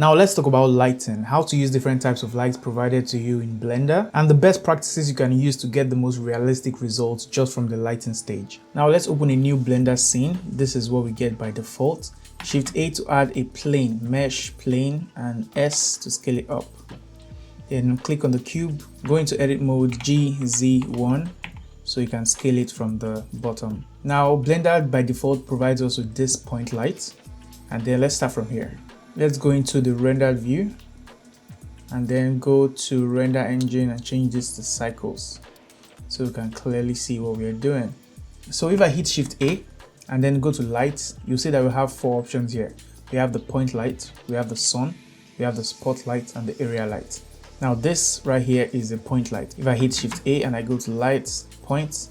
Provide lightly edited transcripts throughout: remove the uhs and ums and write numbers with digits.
Now let's talk about lighting, how to use different types of lights provided to you in Blender, and the best practices you can use to get the most realistic results just from the lighting stage. Now let's open a new Blender scene. This is what we get by default. Shift A to add a plane, mesh plane, and S to scale it up. Then click on the cube, go into edit mode GZ1 so you can scale it from the bottom. Now Blender by default provides us with this point light, and then let's start from here. Let's go into the rendered view and then go to render engine and change this to cycles so you can clearly see what we are doing. So if I hit Shift A and then go to lights, you'll see that we have 4 options here. We have the point light, we have the sun, we have the spotlight, and the area light. Now this right here is a point light. If I hit Shift A and I go to lights, points,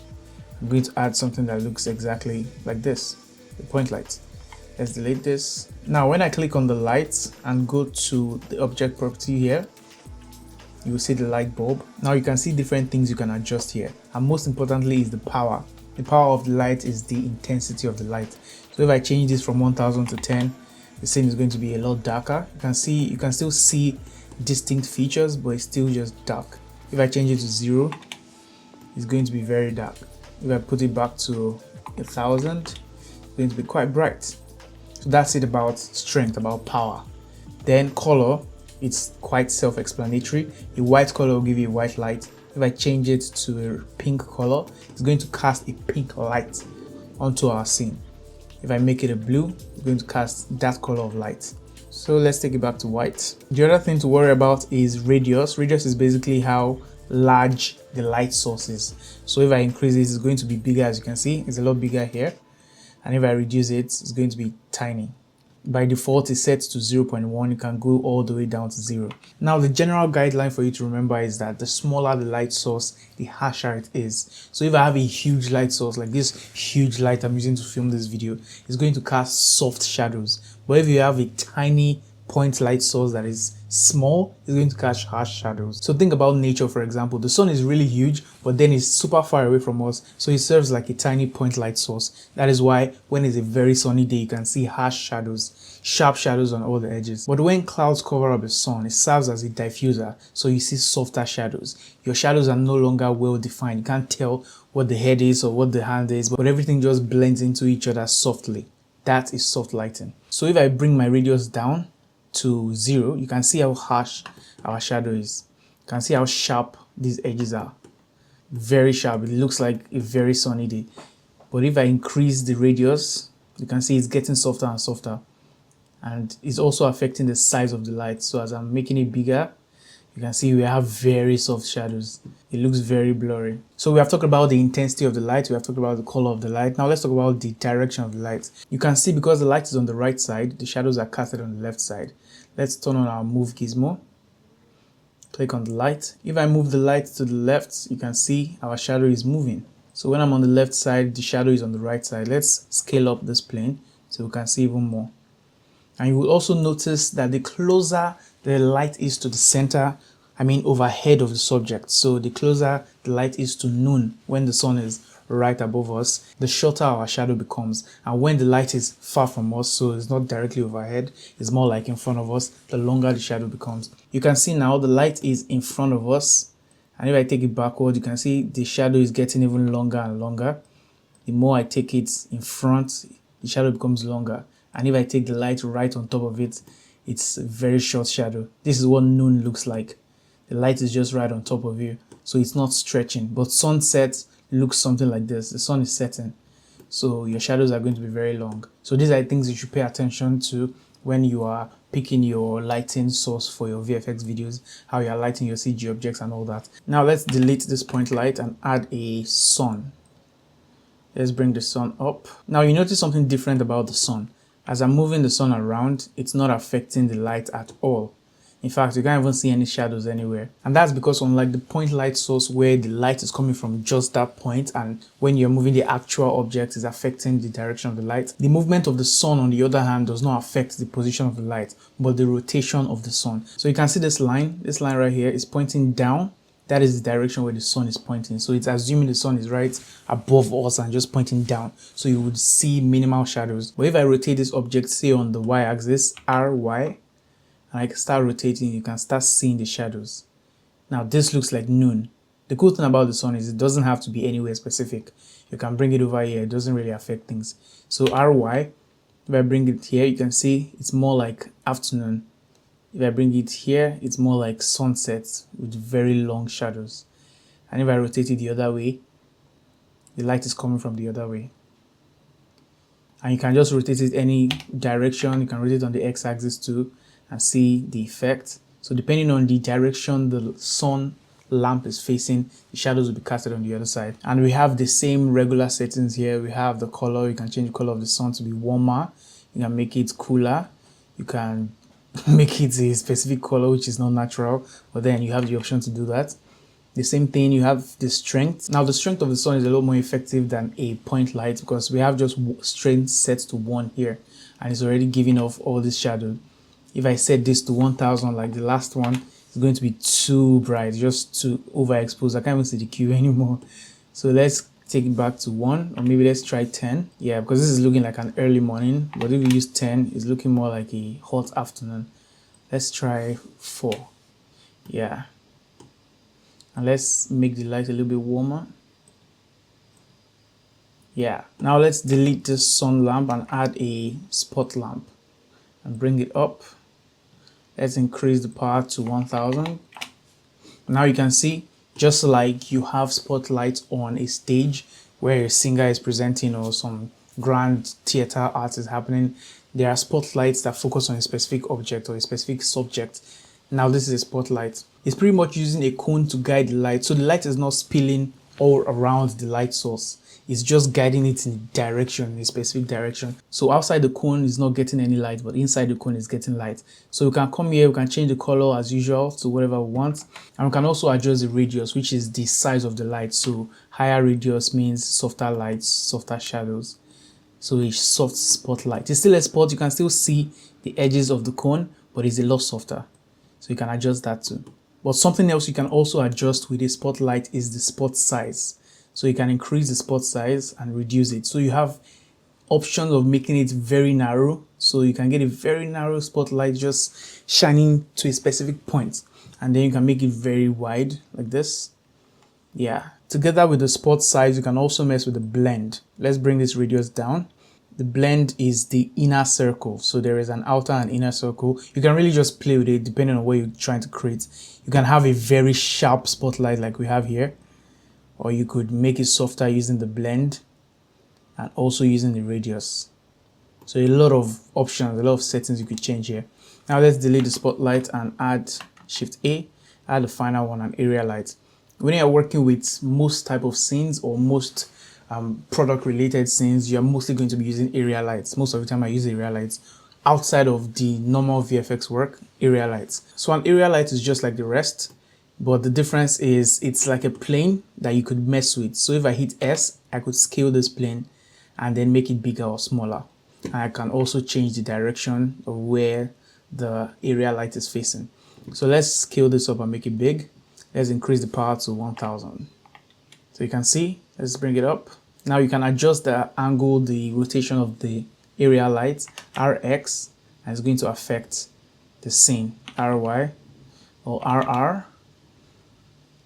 I'm going to add something that looks exactly like this, the point light. Let's delete this. Now when I click on the lights and go to the object property here, you will see the light bulb. Now you can see different things you can adjust here, and most importantly is the power. The power of the light is the intensity of the light. So if I change this from 1000 to 10, the scene is going to be a lot darker. You can still see distinct features, but it's still just dark. If I change it to 0, it's going to be very dark. If I put it back to 1000, it's going to be quite bright. So that's it about strength, about power. Then color, it's quite self-explanatory. A white color will give you a white light. If I change it to a pink color, it's going to cast a pink light onto our scene. If I make it a blue, it's going to cast that color of light. So let's take it back to white. The other thing to worry about is radius. Radius is basically how large the light source is. So if I increase it, it's going to be bigger. As you can see, it's a lot bigger here. And if I reduce it, it's going to be tiny. By default, it's set to 0.1. You can go all the way down to 0. Now, the general guideline for you to remember is that the smaller the light source, the harsher it is. So if I have a huge light source, like this huge light I'm using to film this video, it's going to cast soft shadows. But if you have a tiny point light source that is small, it's going to cast harsh shadows. So think about nature, for example. The sun is really huge, but then it's super far away from us, so it serves like a tiny point light source. That is why when it's a very sunny day, you can see harsh shadows, sharp shadows on all the edges. But when clouds cover up the sun, it serves as a diffuser, so you see softer shadows. Your shadows are no longer well defined. You can't tell what the head is or what the hand is, but everything just blends into each other softly. That is soft lighting. So if I bring my radius down to 0, you can see how harsh our shadow is. You can see how sharp these edges are. Very sharp. It looks like a very sunny day. But if I increase the radius, you can see it's getting softer and softer. And it's also affecting the size of the light. So as I'm making it bigger, you can see we have very soft shadows. It looks very blurry. So we have talked about the intensity of the light. We have talked about the color of the light. Now let's talk about the direction of the light. You can see because the light is on the right side, the shadows are casted on the left side. Let's turn on our move gizmo. Click on the light. If I move the light to the left, you can see our shadow is moving. So when I'm on the left side, the shadow is on the right side. Let's scale up this plane so we can see even more. And you will also notice that the closer the light is to the center, overhead of the subject. So the closer the light is to noon, when the sun is right above us, the shorter our shadow becomes. And when the light is far from us, so it's not directly overhead, it's more like in front of us, the longer the shadow becomes. You can see now the light is in front of us. And if I take it backward, you can see the shadow is getting even longer and longer. The more I take it in front, the shadow becomes longer. And if I take the light right on top of it, it's a very short shadow. This is what noon looks like. The light is just right on top of you, so it's not stretching. But sunset looks something like this. The sun is setting, so your shadows are going to be very long. So these are things you should pay attention to when you are picking your lighting source for your VFX videos, how you are lighting your CG objects and all that. Now let's delete this point light and add a sun. Let's bring the sun up. Now you notice something different about the sun. As I'm moving the sun around, it's not affecting the light at all. In fact, you can't even see any shadows anywhere. And that's because unlike the point light source where the light is coming from just that point, and when you're moving the actual object is affecting the direction of the light, the movement of the sun on the other hand does not affect the position of the light, but the rotation of the sun. So you can see this line right here is pointing down. That is the direction where the sun is pointing. So it's assuming the sun is right above us and just pointing down. So you would see minimal shadows. But if I rotate this object, say on the y-axis, RY, and I can start rotating, you can start seeing the shadows. Now this looks like noon. The cool thing about the sun is it doesn't have to be anywhere specific. You can bring it over here, it doesn't really affect things. So RY, if I bring it here, you can see it's more like afternoon. If I bring it here, it's more like sunset with very long shadows. And if I rotate it the other way, the light is coming from the other way. And you can just rotate it any direction. You can rotate on the x-axis too and see the effect. So depending on the direction the sun lamp is facing, the shadows will be casted on the other side. And we have the same regular settings here. We have the color. You can change the color of the sun to be warmer. You can make it cooler. You can make it a specific color which is not natural, but then you have the option to do that. The same thing, you have the strength. Now the strength of the sun is a lot more effective than a point light because we have just strength set to 1 here and it's already giving off all this shadow. If I set this to 1000 like the last one, it's going to be too bright, just too overexposed. I can't even see the Q anymore. So let's take it back to 1, or maybe let's try 10. Yeah, because this is looking like an early morning, but if we use 10, it's looking more like a hot afternoon. Let's try 4. Yeah. And let's make the light a little bit warmer. Yeah. Now let's delete this sun lamp and add a spot lamp and bring it up. Let's increase the power to 1000. Now you can see, just like you have spotlights on a stage where a singer is presenting or some grand theater art is happening, there are spotlights that focus on a specific object or a specific subject. Now this is a spotlight. It's pretty much using a cone to guide the light, so the light is not spilling all around the light source. It's just guiding it in a direction, in a specific direction. So outside the cone is not getting any light, but inside the cone is getting light. So we can come here, we can change the color as usual to whatever we want. And we can also adjust the radius, which is the size of the light. So higher radius means softer lights, softer shadows. So a soft spotlight. It's still a spot, you can still see the edges of the cone, but it's a lot softer. So you can adjust that too. But something else you can also adjust with a spotlight is the spot size. So you can increase the spot size and reduce it. So you have options of making it very narrow. So you can get a very narrow spotlight just shining to a specific point. And then you can make it very wide like this. Yeah. Together with the spot size, you can also mess with the blend. Let's bring this radius down. The blend is the inner circle. So there is an outer and inner circle. You can really just play with it depending on what you're trying to create. You can have a very sharp spotlight like we have here, or you could make it softer using the blend and also using the radius. So a lot of options, a lot of settings you could change here. Now let's delete the spotlight and add Shift A, add the final one, and area light. When you're working with most type of scenes or most product related scenes, you're mostly going to be using area lights. Most of the time I use area lights. Outside of the normal VFX work, area lights. So an area light is just like the rest, but the difference is it's like a plane that you could mess with. So if I hit S, I could scale this plane and then make it bigger or smaller. And I can also change the direction of where the area light is facing. So let's scale this up and make it big. Let's increase the power to 1000. So you can see, let's bring it up. Now you can adjust the angle, the rotation of the area light, RX, and it's going to affect the scene, RY or RR.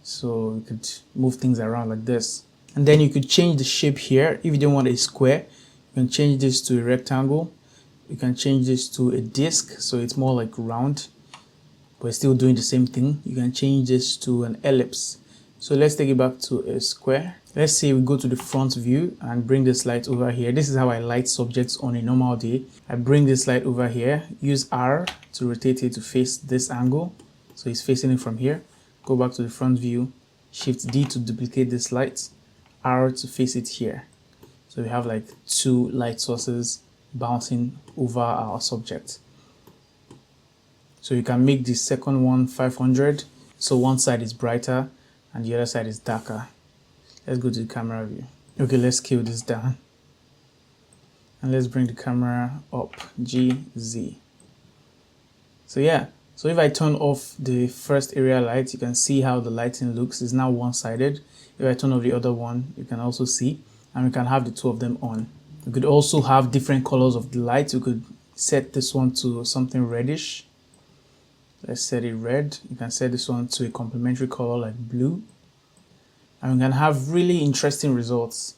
So you could move things around like this. And then you could change the shape here. If you don't want a square, you can change this to a rectangle. You can change this to a disc, so it's more like round, but it's still doing the same thing. You can change this to an ellipse. So let's take it back to a square. Let's say we go to the front view and bring this light over here. This is how I light subjects on a normal day. I bring this light over here, use R to rotate it to face this angle. So it's facing it from here. Go back to the front view, Shift D to duplicate this light, R to face it here. So we have like 2 light sources bouncing over our subject. So you can make the second one 500. So one side is brighter and the other side is darker. Let's go to the camera view. Okay, let's scale this down. And let's bring the camera up, G, Z. So yeah, so if I turn off the first area light, you can see how the lighting looks. It's now one-sided. If I turn off the other one, you can also see, and we can have the 2 of them on. We could also have different colors of the light. We could set this one to something reddish. Let's set it red. You can set this one to a complementary color like blue. And we can have really interesting results.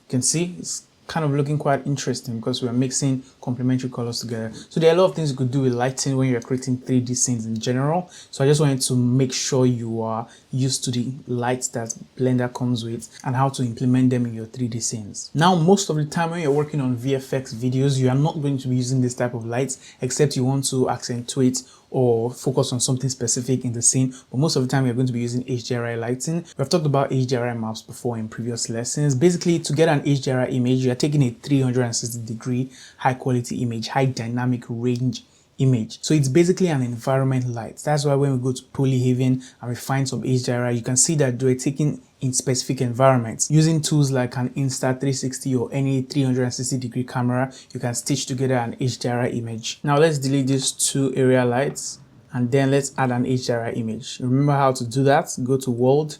You can see it's kind of looking quite interesting because we're mixing complementary colors together. So there are a lot of things you could do with lighting when you're creating 3D scenes in general. So I just wanted to make sure you are used to the lights that Blender comes with and how to implement them in your 3D scenes. Now, most of the time when you're working on VFX videos, you are not going to be using this type of lights except you want to accentuate or focus on something specific in the scene, but most of the time you're going to be using HDRI lighting. We've talked about HDRI maps before in previous lessons. Basically, to get an HDRI image, you're taking a 360-degree high quality image, high dynamic range image. So it's basically an environment light. That's why when we go to Polyhaven and we find some HDRI, you can see that they're taking in specific environments. Using tools like an Insta360 or any 360-degree camera, you can stitch together an HDRI image. Now let's delete these two area lights and then let's add an HDRI image. Remember how to do that. Go to World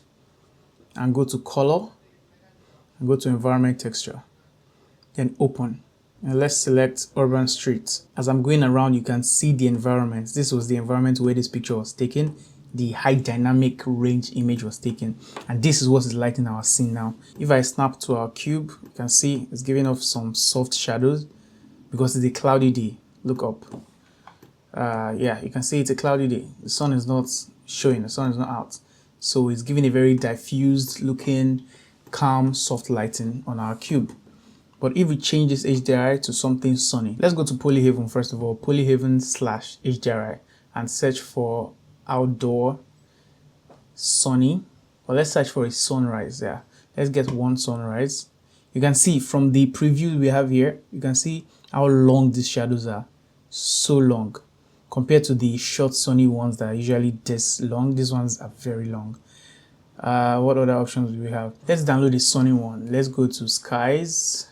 and go to Color and go to Environment Texture. Then Open. And let's select Urban Street. As I'm going around, you can see the environment. This was the environment where this picture was taken. The high dynamic range image was taken. And this is what is lighting our scene now. If I snap to our cube, you can see it's giving off some soft shadows because it's a cloudy day. Look up. Yeah, you can see it's a cloudy day. The sun is not showing, the sun is not out. So it's giving a very diffused looking, calm, soft lighting on our cube. But if we change this HDRI to something sunny, let's go to Polyhaven first of all, Polyhaven/HDRI, and search for outdoor sunny. Or let's search for a sunrise there. Let's get one sunrise. You can see from the preview we have here, you can see how long these shadows are. So long. Compared to the short sunny ones that are usually this long, these ones are very long. What other options do we have? Let's download the sunny one. Let's go to skies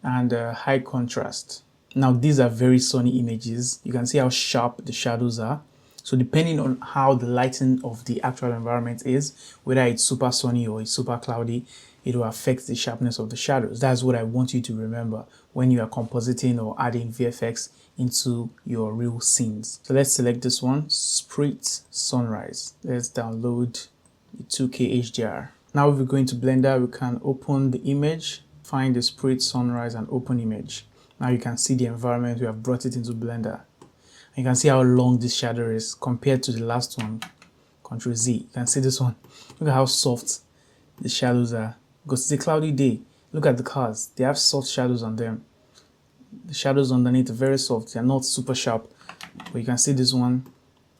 and high contrast. Now these are very sunny images. You can see how sharp the shadows are. So depending on how the lighting of the actual environment is, whether it's super sunny or it's super cloudy, it will affect the sharpness of the shadows. That's what I want you to remember when you are compositing or adding VFX into your real scenes. So let's select this one, Sprite Sunrise. Let's download the 2K HDR. Now if we go into Blender, we can open the image, find the Sprite Sunrise and open image. Now you can see the environment. We have brought it into Blender. And you can see how long this shadow is compared to the last one. Ctrl Z. You can see this one. Look at how soft the shadows are. Because it's a cloudy day. Look at the cars. They have soft shadows on them. The shadows underneath are very soft. They are not super sharp. But you can see this one.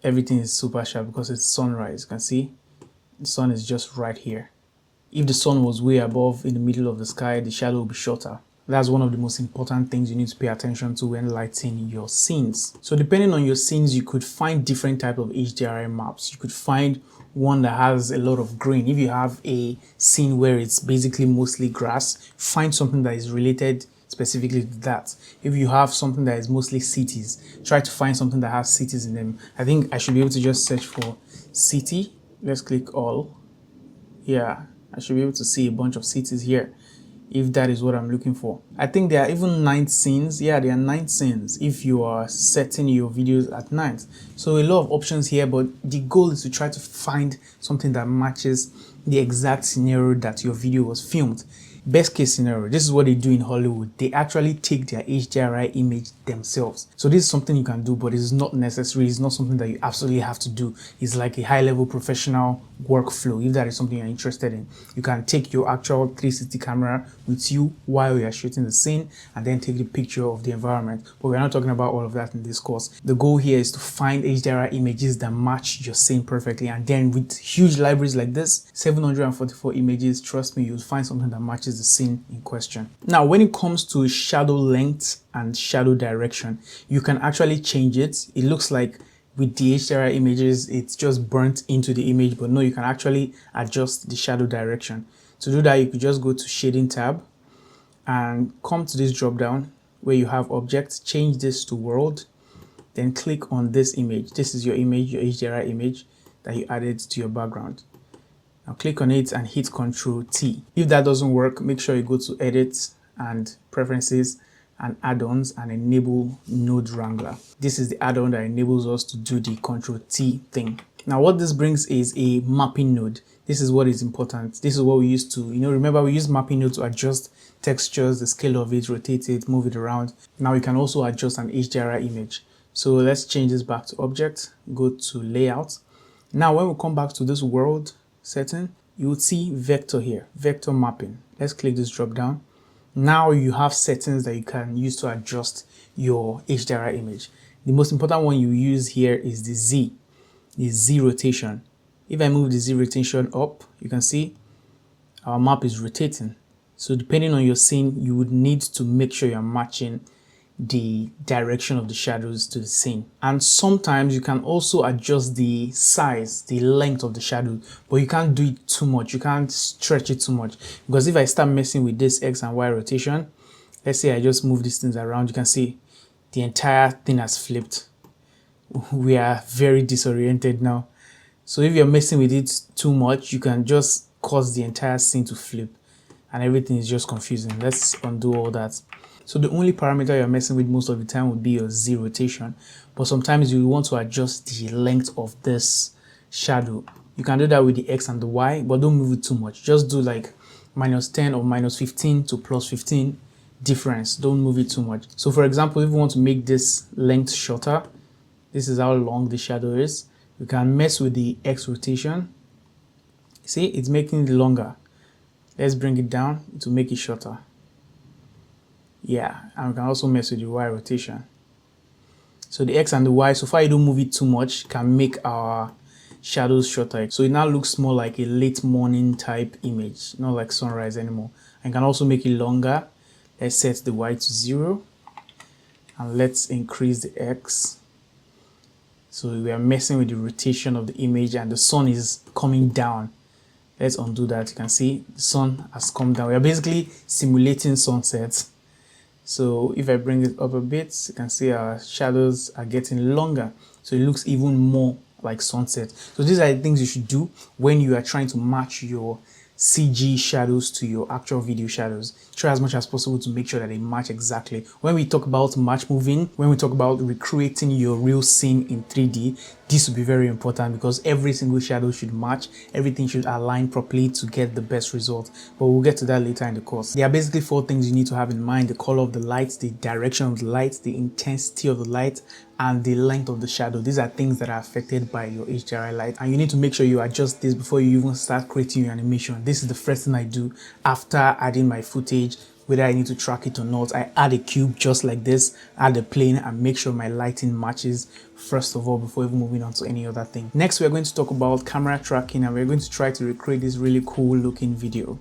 Everything is super sharp because it's sunrise. You can see the sun is just right here. If the sun was way above in the middle of the sky, the shadow will be shorter. That's one of the most important things you need to pay attention to when lighting your scenes. So depending on your scenes, you could find different types of HDRI maps. You could find one that has a lot of green. If you have a scene where it's basically mostly grass, find something that is related specifically to that. If you have something that is mostly cities, try to find something that has cities in them. I think I should be able to just search for city. Let's click all. Yeah, I should be able to see a bunch of cities here, if that is what I'm looking for. I think there are even 9 scenes. Yeah, there are 9 scenes if you are setting your videos at night. So a lot of options here, but the goal is to try to find something that matches the exact scenario that your video was filmed. Best case scenario, this is what they do in Hollywood. They actually take their HDRI image themselves. So this is something you can do, but it's not necessary. It's not something that you absolutely have to do. It's like a high-level professional workflow. If that is something you're interested in, you can take your actual 360 camera with you while you're shooting the scene and then take the picture of the environment. But we're not talking about all of that in this course. The goal here is to find HDRI images that match your scene perfectly. And then with huge libraries like this, 744 images, trust me, you'll find something that matches the scene in question. Now, when it comes to shadow length and shadow direction, you can actually change it. It looks like with the HDRI images, it's just burnt into the image, but no, you can actually adjust the shadow direction. To do that, you could just go to Shading tab and come to this drop down where you have Objects, change this to World, then click on this image. This is your image, your HDRI image that you added to your background. Now click on it and hit Ctrl T. If that doesn't work, make sure you go to Edit and Preferences and add-ons and enable Node Wrangler. This is the add-on that enables us to do the Control T thing. Now what this brings is a mapping node. This is what is important. This is what we used to, remember we use mapping node to adjust textures, the scale of it, rotate it, move it around. Now we can also adjust an HDRI image. So let's change this back to object, go to layout. Now when we come back to this world setting, you would see vector here, vector mapping. Let's click this drop down. Now you have settings that you can use to adjust your HDRI image. The most important one you use here is the Z rotation. If I move the Z rotation up, you can see our map is rotating. So depending on your scene, you would need to make sure you're matching the direction of the shadows to the scene. And sometimes you can also adjust the size, the length of the shadow, but you can't do it too much. You can't stretch it too much, because if I start messing with this X and Y rotation, let's say I just move these things around, you can see the entire thing has flipped. We are very disoriented now. So if you're messing with it too much, you can just cause the entire scene to flip and everything is just confusing. Let's undo all that. So the only parameter you're messing with most of the time would be your Z rotation, but sometimes you want to adjust the length of this shadow. You can do that with the X and the Y, but don't move it too much. Just do like -10 or -15 to +15 difference. Don't move it too much. So for example, if you want to make this length shorter, this is how long the shadow is. You can mess with the X rotation. See, it's making it longer. Let's bring it down to make it shorter. Yeah, and we can also mess with the Y rotation. So the X and the Y, so far you don't move it too much, can make our shadows shorter. So it now looks more like a late morning type image, not like sunrise anymore. And can also make it longer. Let's set the Y to 0 and let's increase the X. So we are messing with the rotation of the image and the sun is coming down. Let's undo that. You can see the sun has come down. We are basically simulating sunsets. So if I bring it up a bit, you can see our shadows are getting longer. So it looks even more like sunset. So these are the things you should do when you are trying to match your CG shadows to your actual video shadows. Try as much as possible to make sure that they match exactly. When we talk about match moving, when we talk about recreating your real scene in 3D, this will be very important because every single shadow should match. Everything should align properly to get the best result. But we'll get to that later in the course. There are basically 4 things you need to have in mind: the color of the light, the direction of the light, the intensity of the light, and the length of the shadow. These are things that are affected by your HDRI light, and you need to make sure you adjust this before you even start creating your animation. This is the first thing I do after adding my footage, whether I need to track it or not. I add a cube just like this, add a plane, and make sure my lighting matches first of all before even moving on to any other thing. Next, we're going to talk about camera tracking, and we're going to try to recreate this really cool looking video.